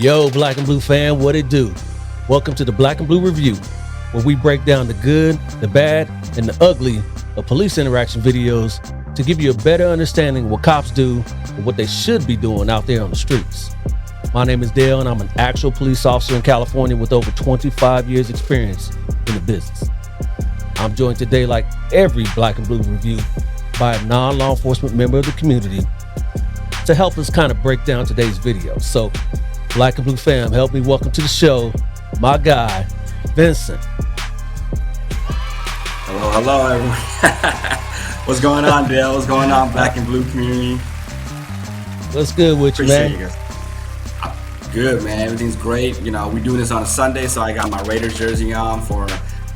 Yo, Black and Blue fan, what it do? Welcome to the Black and Blue Review, where we break down the good, the bad, and the ugly of police interaction videos to give you a better understanding of what cops do and what they should be doing out there on the streets. My name is Dale, and I'm an actual police officer in California with over 25 years experience in the business. I'm joined today, like every Black and Blue Review, by a non-law enforcement member of the community to help us kind of break down today's video. So, Black and Blue fam, help me welcome to the show my guy, Vincent. Hello, everyone. What's going on, Dale? What's going on, Black and Blue community? What's good with you, man? You guys. Good, man. Everything's great. You know, we do this on a Sunday, so I got my Raiders jersey on for,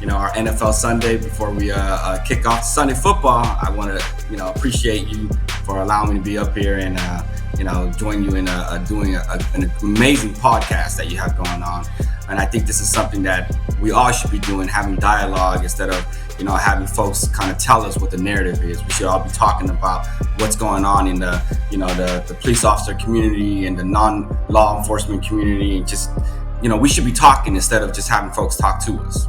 our NFL Sunday before we kick off Sunday football. I want to, appreciate you for allowing me to be up here and, join you in doing an amazing podcast that you have going on. And I think this is something that we all should be doing, having dialogue instead of, having folks kind of tell us what the narrative is. We should all be talking about what's going on in the, the police officer community and the non-law enforcement community. And just, we should be talking instead of just having folks talk to us.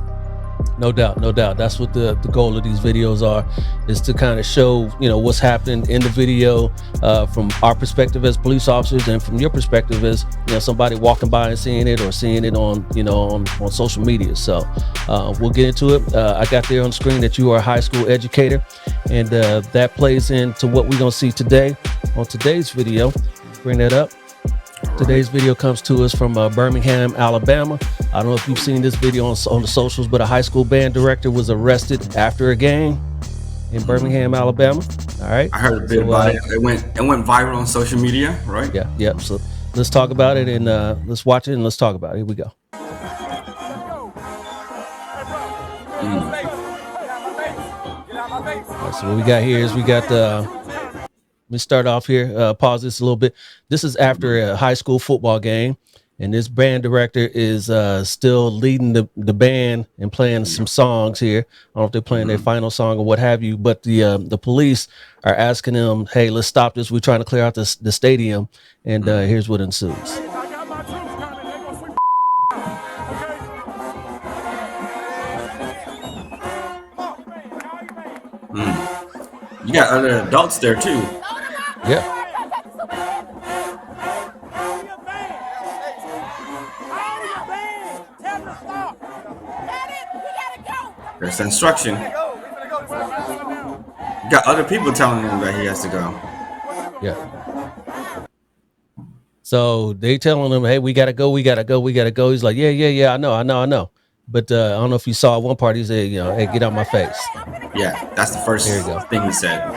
No doubt. That's what the goal of these videos are, is to kind of show, what's happening in the video from our perspective as police officers, and from your perspective as, somebody walking by and seeing it, or seeing it on, on social media. So we'll get into it. I got there on the screen that you are a high school educator, and that plays into what we're going to see today on today's video. Bring that up. Today's video comes to us from Birmingham, Alabama. I don't know if you've seen this video on the socials, but a high school band director was arrested after a game in Birmingham, Alabama. All right. I heard a bit about it. It went viral on social media, right? Yeah. So let's talk about it, and let's watch it and let's talk about it. Here we go. All right, so what we got here is let me start off here, pause this a little bit. This is after a high school football game, and this band director is still leading the band and playing some songs here. I don't know if they're playing their final song or what have you, but the police are asking them, hey, let's stop this. We're trying to clear out the stadium, and here's what ensues. You got other adults there, too. Yeah. There's instruction. You got other people telling him that he has to go. Yeah. So they telling him, hey, we gotta go. He's like, yeah, I know. But I don't know if you saw one part. He said, hey, get out my face. Yeah, that's the first thing he said.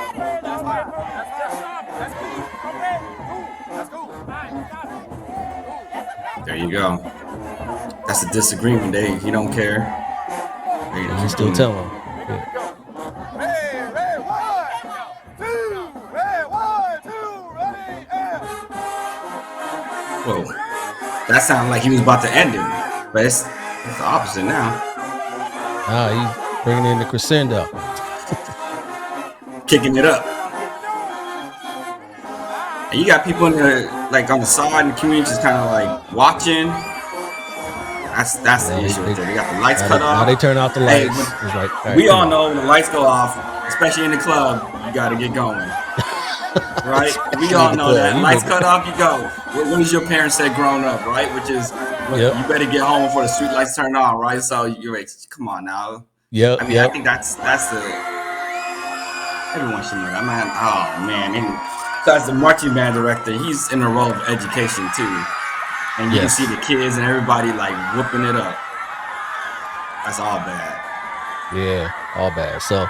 There you go. That's a disagreement. He don't care. He's still telling him. Whoa, that sounded like he was about to end it, but it's the opposite now. He's bringing in the crescendo. Kicking it up. And you got people in there, like on the side in the community, just kind of like watching. That's the issue right there. They got the lights cut off. Now they turn off the lights. Hey, we all know when the lights go off, especially in the club, you got to get going. Right? We all know that. Lights cut off, you go. When does your parents say grown up, right? Which is, you better get home before the street lights turn on, right? So you're like, come on now. I think that's the, everyone should know that. That's the marching band director. He's in the role of education too. And you can see the kids and everybody like whooping it up. That's all bad. Yeah, all bad. So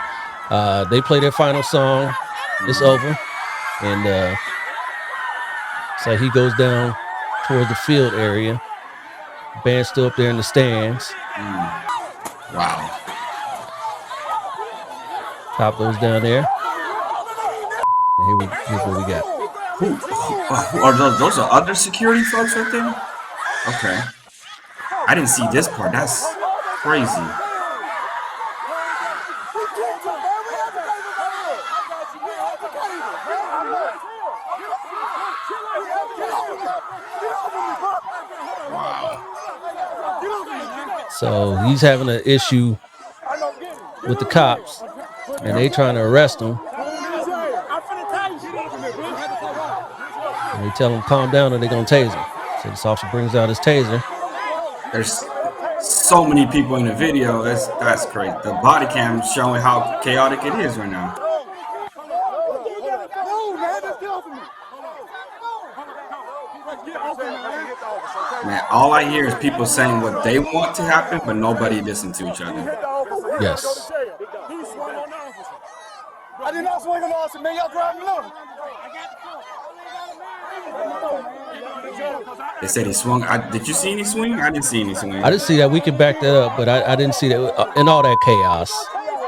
they play their final song. It's over. And so he goes down towards the field area. Band's still up there in the stands. Wow. Cop goes down there. And here's what we got. Who are those are other security folks right there? Okay. I didn't see this part. That's crazy. Wow. So he's having an issue with the cops, and they trying to arrest him. And they tell him calm down, or they're gonna tase him. So this officer brings out his taser. There's so many people in the video. That's crazy. The body cam showing how chaotic it is right now. Man, all I hear is people saying what they want to happen, but nobody listens to each other. Yes. I did not swing an officer, man. Y'all grab me up. They said he swung. Did you see any swing? I didn't see any swing. I didn't see that. We can back that up, but I didn't see that in all that chaos.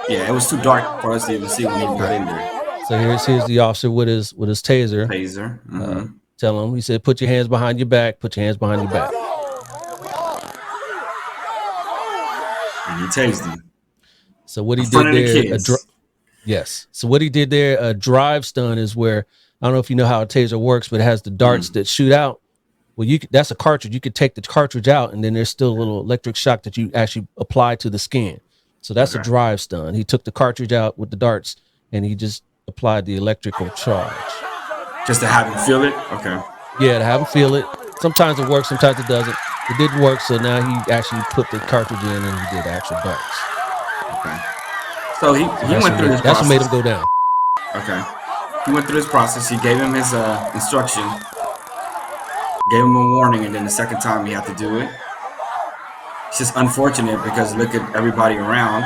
Yeah, it was too dark for us to even see when he got in there. So here's the officer with his taser. Taser. Mm-hmm. Tell him. He said, "Put your hands behind your back. Put your hands behind your back." And he tased him. So what he In front did of the there, kids. yes. So what he did there, a drive stun is where, I don't know if you know how a taser works, but it has the darts that shoot out. Well, that's a cartridge. You could take the cartridge out, and then there's still a little electric shock that you actually apply to the skin. So that's a drive stun. He took the cartridge out with the darts, and he just applied the electrical charge. Just to have him feel it? Okay. Yeah, to have him feel it. Sometimes it works, sometimes it doesn't. It didn't work, so now he actually put the cartridge in and he did actual darts. Okay. So he went through this process. That's what made him go down. Okay. He went through this process. He gave him his instruction, gave him a warning, and then the second time he had to do it. It's just unfortunate because look at everybody around.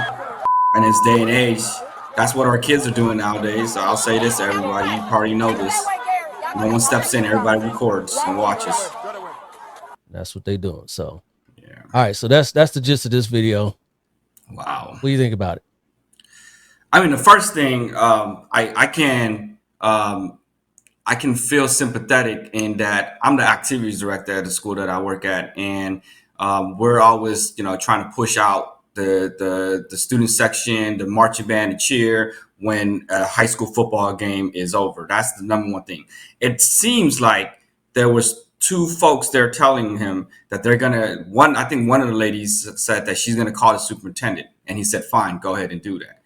In this day and age, that's what our kids are doing nowadays. So I'll say this to everybody. You probably know this. No one steps in. Everybody records and watches. That's what they doing. So, yeah. All right. So that's the gist of this video. Wow. What do you think about it? I mean, the first thing I can feel sympathetic in that I'm the activities director at the school that I work at, and we're always trying to push out the student section, the marching band, the cheer when a high school football game is over. That's the number one thing. It seems like there was two folks there telling him that they're gonna I think one of the ladies said that she's gonna call the superintendent, and he said, fine, go ahead and do that.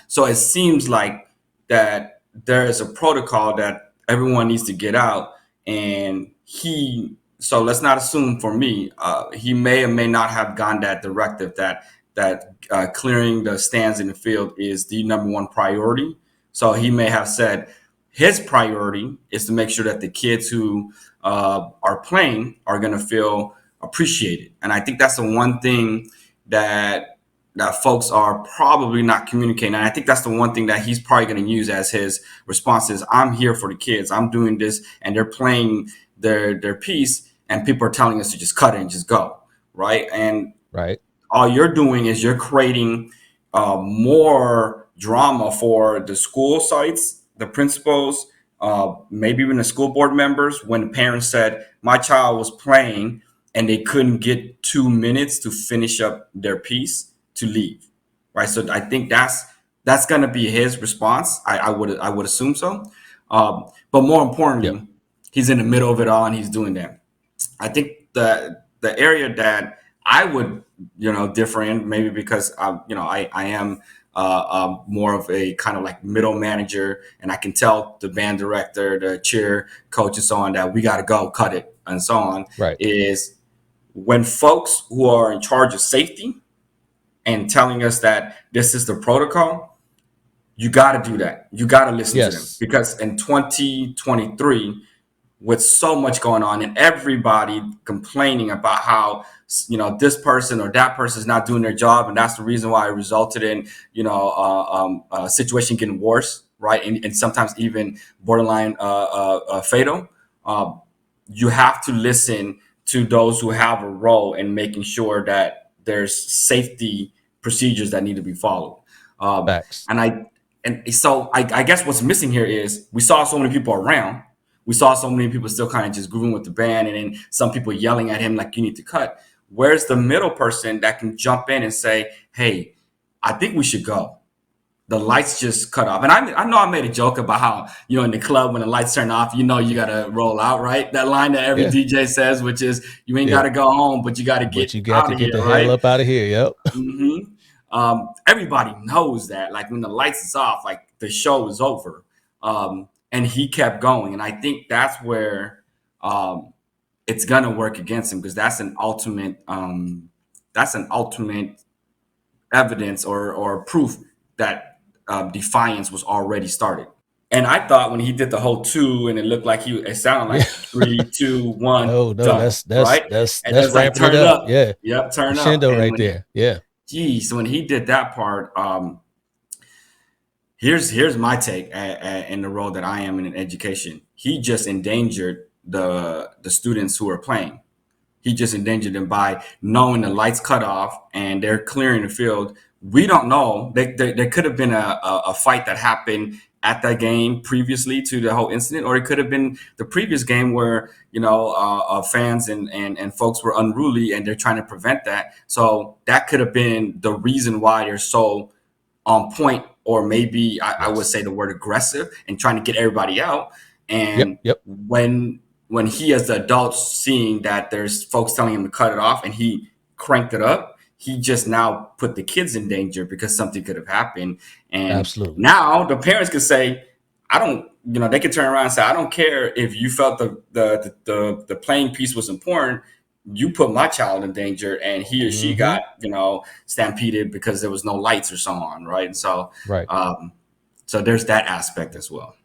So it seems like that there is a protocol that everyone needs to get out, and so let's not assume for me, he may or may not have gotten that directive that clearing the stands in the field is the number one priority. So he may have said his priority is to make sure that the kids who are playing are going to feel appreciated. And I think that's the one thing that folks are probably not communicating. And I think that's the one thing that he's probably going to use as his response is, I'm here for the kids. I'm doing this, and they're playing their piece, and people are telling us to just cut it and just go, right? And all you're doing is you're creating more drama for the school sites, the principals, maybe even the school board members. When the parents said, my child was playing and they couldn't get 2 minutes to finish up their piece to leave, right? So I think that's going to be his response. I would assume so. But more importantly, he's in the middle of it all, and he's doing that. I think the area that I would differ in, maybe because I am more of a kind of like middle manager, and I can tell the band director, the cheer coach, and so on that we got to go cut it and so on. Right. Is when folks who are in charge of safety and telling us that this is the protocol, you got to do that. You got to listen to them, because in 2023, with so much going on and everybody complaining about how this person or that person is not doing their job, and that's the reason why it resulted in a situation getting worse, right, and sometimes even borderline fatal. You have to listen to those who have a role in making sure that there's safety procedures that need to be followed. And so I guess what's missing here is we saw so many people around. We saw so many people still kind of just grooving with the band, and then some people yelling at him like, you need to cut. Where's the middle person that can jump in and say, hey, I think we should go? the lights just cut off. And I know I made a joke about how, in the club, when the lights turn off, you got to roll out, right? That line that every Yeah. DJ says, which is, you ain't got Yeah. to go home, but you got to get But you got out to of get here, the hell right? up out of here. Yep. Everybody knows that, like, when the lights is off, like, the show is over. And he kept going. And I think that's where it's going to work against him, because that's an ultimate evidence or proof that defiance was already started. And I thought when he did the whole two, and it sounded Yeah. like 3, 2, 1, No, done, that's right? And that's it's like, ramping it turn up. up, Yeah. yep, turn up. Crescendo And right there. Yeah. so when he did that part, here's my take in the role that I am in education. He just endangered the students who are playing. He just endangered them by knowing the lights cut off and they're clearing the field. We don't know. There could have been a fight that happened at that game previously to the whole incident, or it could have been the previous game where fans and folks were unruly and they're trying to prevent that. So that could have been the reason why they're so on point, or maybe I would say the word aggressive and trying to get everybody out. And Yep. when he, as the adult, seeing that there's folks telling him to cut it off and he cranked it up, he just now put the kids in danger because something could have happened. And Absolutely. now the parents could say, I don't, they could turn around and say, I don't care if you felt the playing piece was important. You put my child in danger, and he or she got, stampeded because there was no lights or so on. Right. And so, Right. so there's that aspect as well.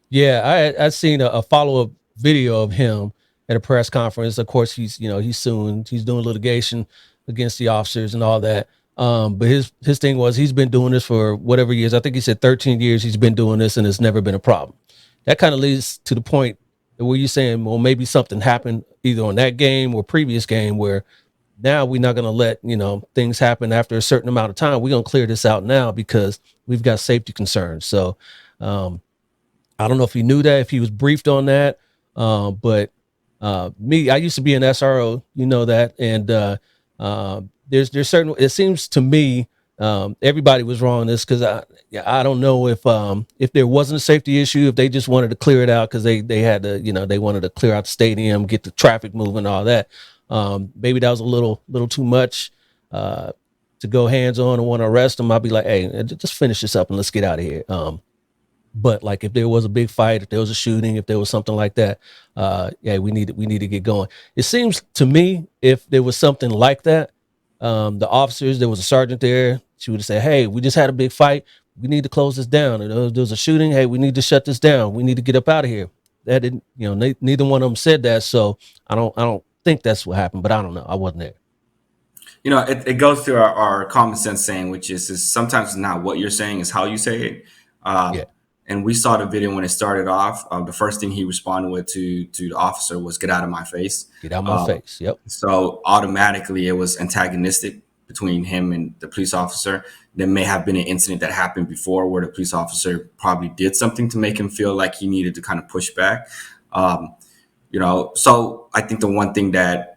Yeah, I seen a follow up video of him at a press conference. Of course, he's suing, he's doing litigation against the officers and all that. But his thing was, he's been doing this for whatever years. I think he said 13 years he's been doing this, and it's never been a problem. That kind of leads to the point where you're saying, well, maybe something happened either on that game or previous game where now we're not going to let things happen after a certain amount of time. We're going to clear this out now because we've got safety concerns. So I don't know if he knew that, if he was briefed on that. But I used to be an SRO, that. And there's certain, it seems to me, everybody was wrong in this, because I don't know if there wasn't a safety issue, if they just wanted to clear it out because they had to, they wanted to clear out the stadium, get the traffic moving, all that. Maybe that was a little too much to go hands on and want to arrest them. I'd be like, hey, just finish this up and let's get out of here. But like, if there was a big fight, if there was a shooting, if there was something like that, we need to get going. It seems to me, if there was something like that, the officers, there was a sergeant there, she would have said, hey, we just had a big fight, we need to close this down. And there was a shooting, hey, we need to shut this down, we need to get up out of here. That didn't, neither one of them said that. So I don't think that's what happened, but I don't know, I wasn't there. It goes to our common sense saying, which is sometimes not what you're saying, is how you say it. Yeah. And we saw the video when it started off. The first thing he responded with to the officer was, "Get out of my face." Get out my face. Yep. So automatically it was antagonistic between him and the police officer. There may have been an incident that happened before where the police officer probably did something to make him feel like he needed to kind of push back. So I think the one thing that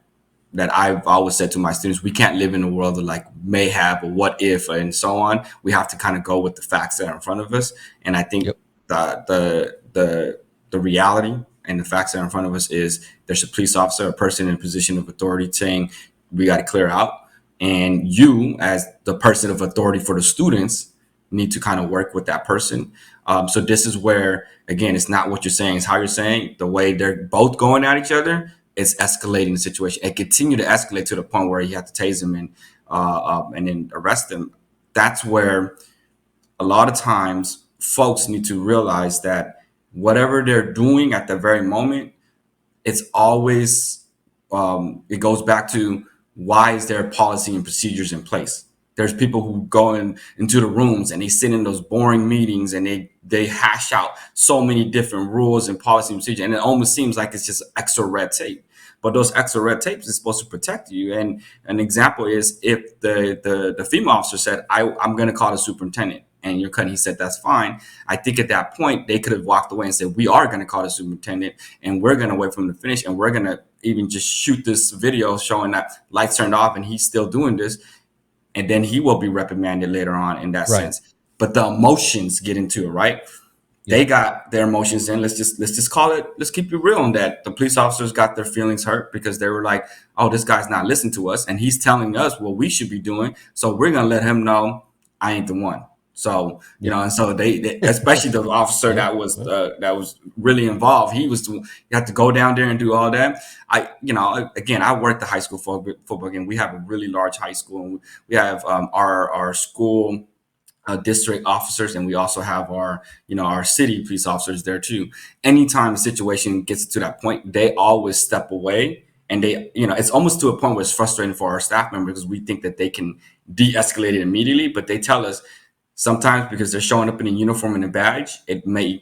I've always said to my students, we can't live in a world of like may have or what if and so on. We have to kind of go with the facts that are in front of us. And I think the reality and the facts that are in front of us is there's a police officer, a person in a position of authority saying we got to clear out. And you, as the person of authority for the students, need to kind of work with that person. So this is where, again, it's not what you're saying, it's how you're saying. The way they're both going at each other, it's escalating the situation. It continued to escalate to the point where he had to tase him and then arrest him. That's where a lot of times folks need to realize that whatever they're doing at the very moment, it's always, it goes back to, why is there policy and procedures in place? There's people who go into the rooms and they sit in those boring meetings and they hash out so many different rules and policy and procedure. And it almost seems like it's just extra red tape. But those extra red tapes is supposed to protect you. And an example is if the female officer said, I'm going to call the superintendent, and you're cutting, he said, that's fine. I think at that point, they could have walked away and said, we are going to call the superintendent and we're going to wait for him to finish. And we're going to even just shoot this video showing that lights turned off and he's still doing this. And then he will be reprimanded later on in that sense. but the emotions get into it, right? Yeah. They got their emotions in. Let's just call it. Let's keep it real on that. The police officers got their feelings hurt because they were like, "Oh, this guy's not listening to us, and he's telling us what we should be doing. So we're gonna let him know I ain't the one." So Yeah. and so they especially the officer Yeah. that was really involved. You had to go down there and do all that. Again, I worked the high school football game. We have a really large high school, and we have our school district officers, and we also have our city police officers there too. Anytime the situation gets to that point, they always step away, and it's almost to a point where it's frustrating for our staff members because we think that they can de-escalate it immediately, but they tell us sometimes because they're showing up in a uniform and a badge, it may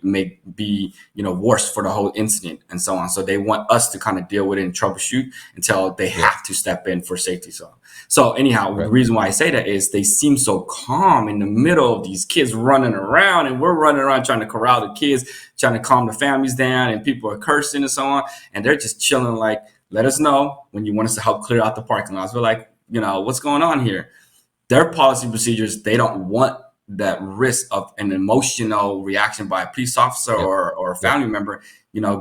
be worse for the whole incident and so on. So they want us to kind of deal with it and troubleshoot until they Yeah. have to step in for safety. So anyhow, the Right. reason why I say that is they seem so calm in the middle of these kids running around, and we're running around trying to corral the kids, trying to calm the families down, and people are cursing and so on, and they're just chilling. Like, let us know when you want us to help clear out the parking lots. We're like, what's going on here? Their policy procedures, they don't want that risk of an emotional reaction by a police officer Yep. or a Yep. family member,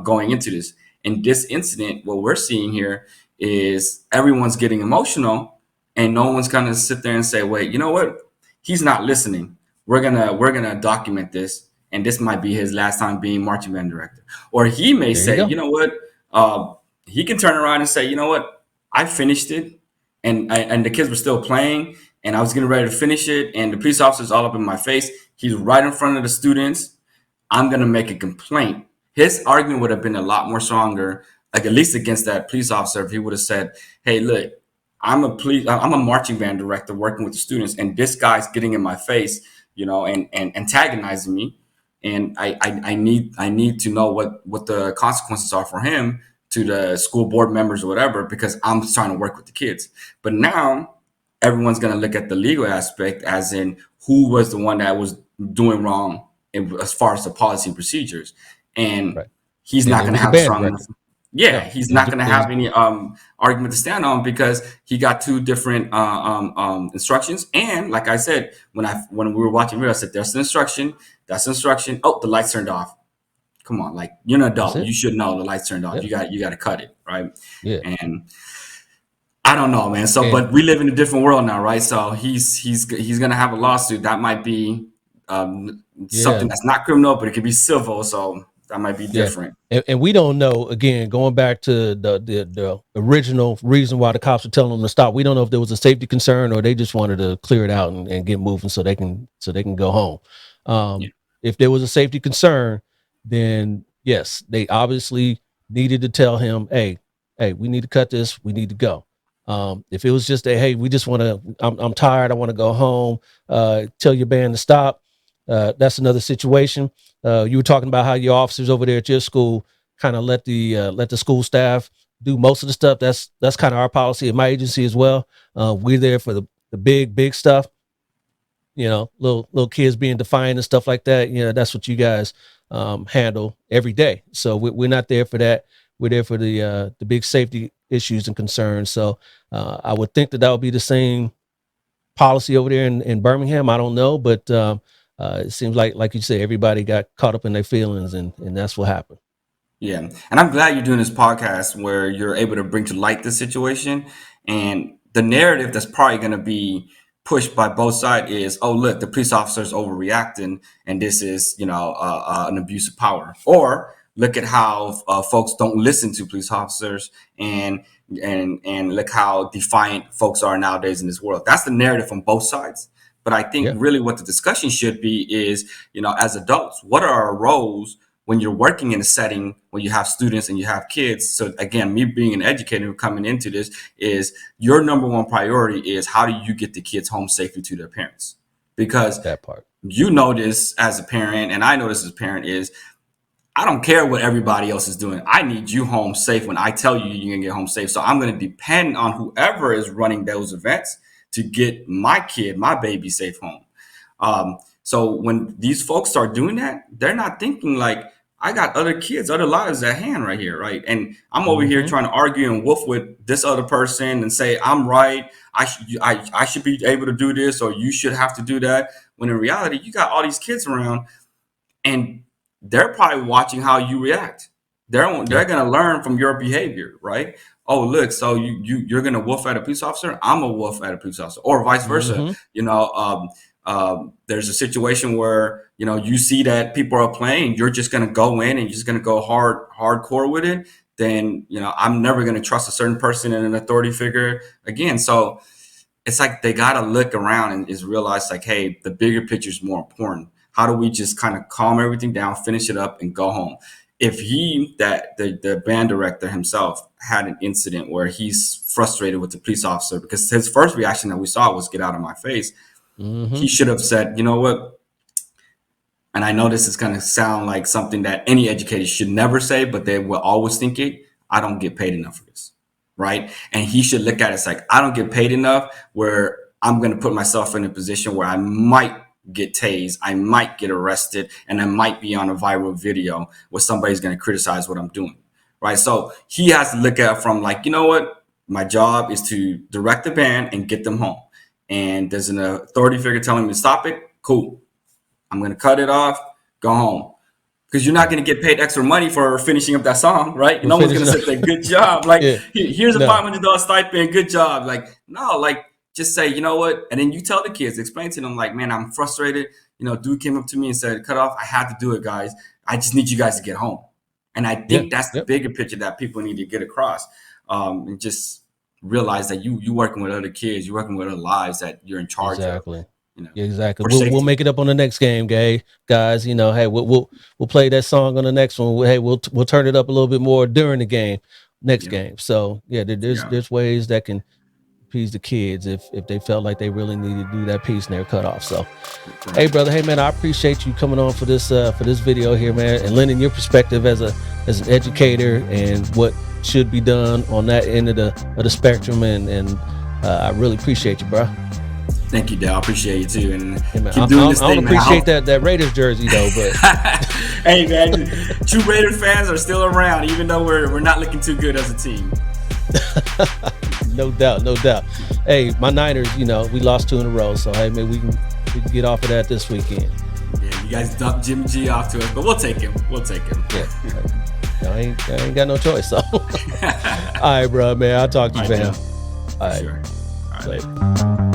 going into this. In this incident, what we're seeing here is everyone's getting emotional, and no one's gonna sit there and say, wait, you know what? He's not listening. We're gonna document this, and this might be his last time being marching band director. Or he may There you say, go. you know what? He can turn around and say, you know what? I finished it, and the kids were still playing, and I was getting ready to finish it, and the police officer's all up in my face. He's right in front of the students. I'm going to make a complaint. His argument would have been a lot more stronger, like at least against that police officer, if he would have said, hey, look, I'm a marching band director working with the students, and this guy's getting in my face, and antagonizing me. And I need to know what the consequences are for him, to the school board members or whatever, because I'm trying to work with the kids. But now everyone's going to look at the legal aspect, as in who was the one that was doing wrong as far as the policy procedures. And Right. he's And not it going to was the have band strong enough. director. Yeah, No, he's it was not the, going to it was have any argument to stand on, because he got two different instructions. And like I said, when we were watching video, I said, "There's an instruction. That's instruction. Oh, the lights turned off. Come on, like, you're an that's adult. it. You should know the lights turned off. Yeah. You got to cut it, right?" Yeah. And I don't know, man. So, And but we live in a different world now, right? So he's gonna have a lawsuit that might be yeah. something that's not criminal, but it could be civil. So that might be Yeah. different. And we don't know, again, going back to the original reason why the cops were telling them to stop. We don't know if there was a safety concern or they just wanted to clear it out and get moving so they can go home. Yeah, If there was a safety concern, then yes, they obviously needed to tell him, hey, we need to cut this, we need to go. If it was just a, hey, we just want to, I'm tired, I want to go home, tell your band to stop. That's another situation. You were talking about how your officers over there at your school kind of let the school staff do most of the stuff. That's kind of our policy at my agency as well. We're there for the big stuff. Little kids being defiant and stuff like that. That's what you guys handle every day. So we're not there for that. We're there for the big safety issues and concerns. So I would think that would be the same policy over there in Birmingham. I don't know, but it seems like you say, everybody got caught up in their feelings, and that's what happened. yeah. And I'm glad you're doing this podcast where you're able to bring to light the situation, and the narrative that's probably going to be pushed by both sides is, oh, look, the police officer's overreacting, and this is, an abuse of power. Or look at how folks don't listen to police officers, and look how defiant folks are nowadays in this world. That's the narrative from both sides. But I think Yeah. really what the discussion should be is, as adults, what are our roles when you're working in a setting where you have students and you have kids? So again, me being an educator coming into this, is your number one priority is, how do you get the kids home safely to their parents? Because That part. you know this as a parent, and I know this as a parent, is I don't care what everybody else is doing. I need you home safe when I tell you you're gonna get home safe. So I'm gonna depend on whoever is running those events to get my kid, my baby, safe home. So when these folks start doing that, they're not thinking like, I got other kids, other lives at hand right here, right? And I'm over here trying to argue and woof with this other person and say I'm right. I should be able to do this, or you should have to do that. When in reality, you got all these kids around, and they're probably watching how you react. They're gonna learn from your behavior, right? Oh, look, so you're gonna woof at a police officer. I'm a woof at a police officer, or vice versa. There's a situation where you see that people are playing, you're just gonna go in and you're just gonna go hardcore with it. Then I'm never gonna trust a certain person and an authority figure again. So it's like they gotta look around and is realize like, hey, the bigger picture is more important. How do we just kind of calm everything down, finish it up, and go home? If the band director himself had an incident where he's frustrated with the police officer because his first reaction that we saw was get out of my face, he should have said, you know what? And I know this is going to sound like something that any educator should never say, but they will always think it. I don't get paid enough for this, right? And he should look at it as like, I don't get paid enough where I'm going to put myself in a position where I might get tased, I might get arrested, and I might be on a viral video where somebody's going to criticize what I'm doing, right? So he has to look at it from like, you know what? My job is to direct the band and get them home. And there's an authority figure telling me to stop it. Cool. I'm going to cut it off, go home. Because you're not going to get paid extra money for finishing up that song, right? No one's going to say, good job. Like, here's a $500 stipend, good job. Like, no, like, just say, you know what? And then you tell the kids, explain to them, like, man, I'm frustrated. Dude came up to me and said, cut off. I had to do it, guys. I just need you guys to get home. And I think that's the bigger picture that people need to get across, and just realize that you working with other kids, you're working with other lives that you're in charge of. Exactly. We'll make it up on the next game, guys. Hey, we'll play that song on the next one. Hey, we'll turn it up a little bit more during the next game. So there's ways that can appease the kids if they felt like they really need to do that piece and they're cut off. So, hey, brother, hey man, I appreciate you coming on for this video here, man, and lending your perspective as an educator and what should be done on that end of the spectrum. And I really appreciate you, bro. Thank you, Dale. I appreciate you too. And hey, man, I don't appreciate that Raiders jersey though, but hey man, true Raiders fans are still around, even though we're not looking too good as a team. No doubt. Hey, my Niners, we lost 2 in a row, so hey, maybe we can get off of that this weekend. Yeah, you guys dumped Jimmy G off to us, but we'll take him. Yeah, I ain't got no choice. So, all right, bro, man, I'll talk to you, fam. All right, sure. All right. Later.